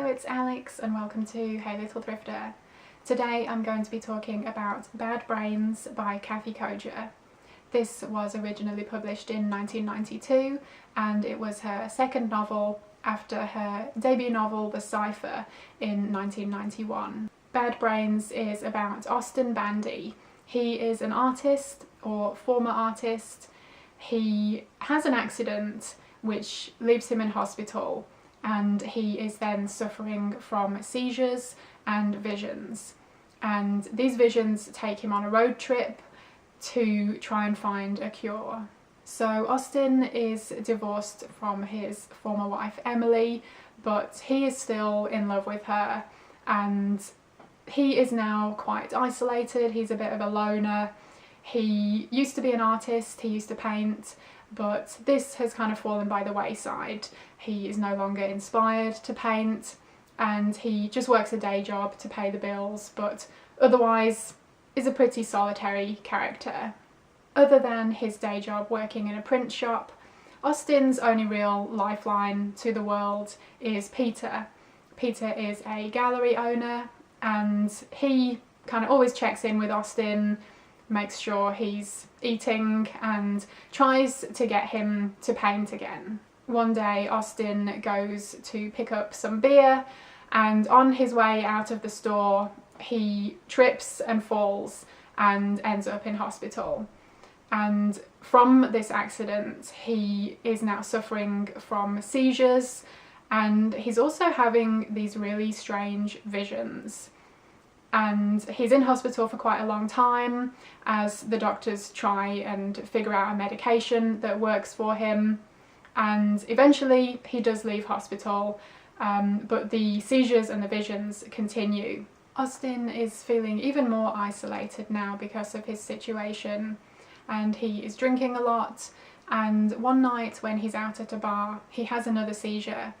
Hello, it's Alex and welcome to Hey Little Thrifter. Today I'm going to be talking about Bad Brains by Kathe Koja. This was originally published in 1992 and it was her second novel after her debut novel The Cipher in 1991. Bad Brains is about Austin Bandy. He is an artist or former artist. He has an accident which leaves him in hospital, and he is then suffering from seizures and visions. And these visions take him on a road trip to try and find a cure. So Austin is divorced from his former wife Emily, but he is still in love with her, and he is now quite isolated. He's a bit of a loner. He used to be an artist, he used to paint, but this has kind of fallen by the wayside. He is no longer inspired to paint and he just works a day job to pay the bills, but otherwise is a pretty solitary character. Other than his day job working in a print shop, Austin's only real lifeline to the world is Peter. Peter is a gallery owner and he kind of always checks in with Austin, makes sure he's eating and tries to get him to paint again. One day Austin goes to pick up some beer and on his way out of the store he trips and falls and ends up in hospital. And from this accident he is now suffering from seizures and he's also having these really strange visions. And he's in hospital for quite a long time as the doctors try and figure out a medication that works for him, and eventually he does leave hospital, but the seizures and the visions continue. Austin is feeling even more isolated now because of his situation, and he is drinking a lot, and one night when he's out at a bar he has another seizure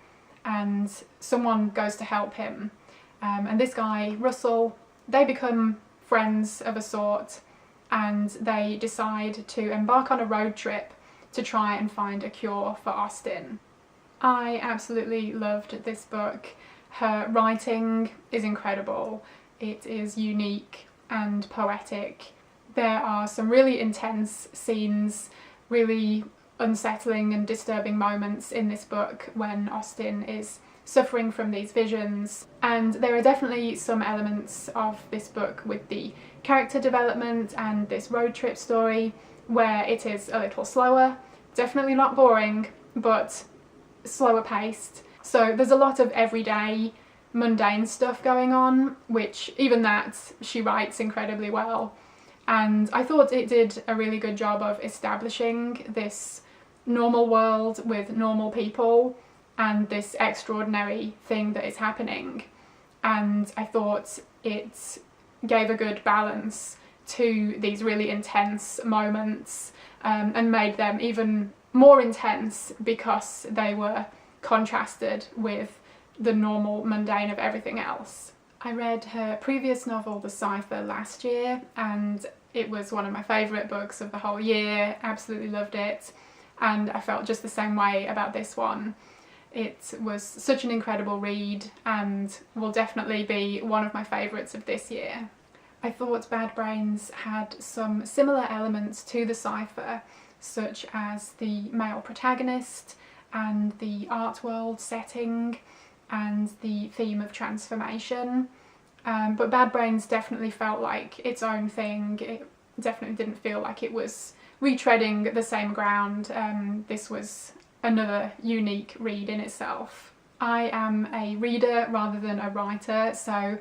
and someone goes to help him, and this guy Russell, they become friends of a sort and they decide to embark on a road trip to try and find a cure for Austin. I absolutely loved this book. Her writing is incredible. It is unique and poetic. There are some really intense scenes, really unsettling and disturbing moments in this book when Austin is suffering from these visions, and there are definitely some elements of this book with the character development and this road trip story where it is a little slower, definitely not boring, but slower paced. So there's a lot of everyday mundane stuff going on, which even that she writes incredibly well, and I thought it did a really good job of establishing this normal world with normal people and this extraordinary thing that is happening, and I thought it gave a good balance to these really intense moments, and made them even more intense because they were contrasted with the normal mundane of everything else. I read her previous novel The Cipher last year and it was one of my favourite books of the whole year. Absolutely loved it, and I felt just the same way about this one. It was such an incredible read and will definitely be one of my favourites of this year. I thought Bad Brains had some similar elements to The Cipher, such as the male protagonist and the art world setting and the theme of transformation, but Bad Brains definitely felt like its own thing. It definitely didn't feel like it was retreading the same ground. This was another unique read in itself. I am a reader rather than a writer, so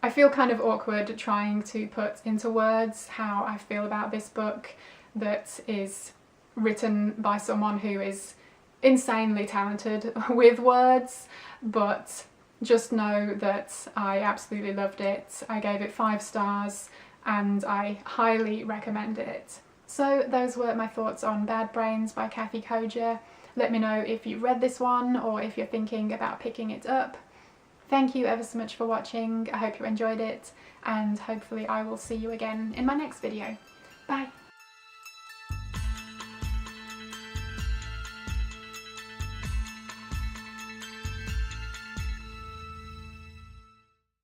I feel kind of awkward trying to put into words how I feel about this book that is written by someone who is insanely talented with words, but just know that I absolutely loved it. I gave it 5 stars and I highly recommend it. So those were my thoughts on Bad Brains by Kathe Koja. Let me know if you've read this one or if you're thinking about picking it up. Thank you ever so much for watching. I hope you enjoyed it and hopefully I will see you again in my next video. Bye!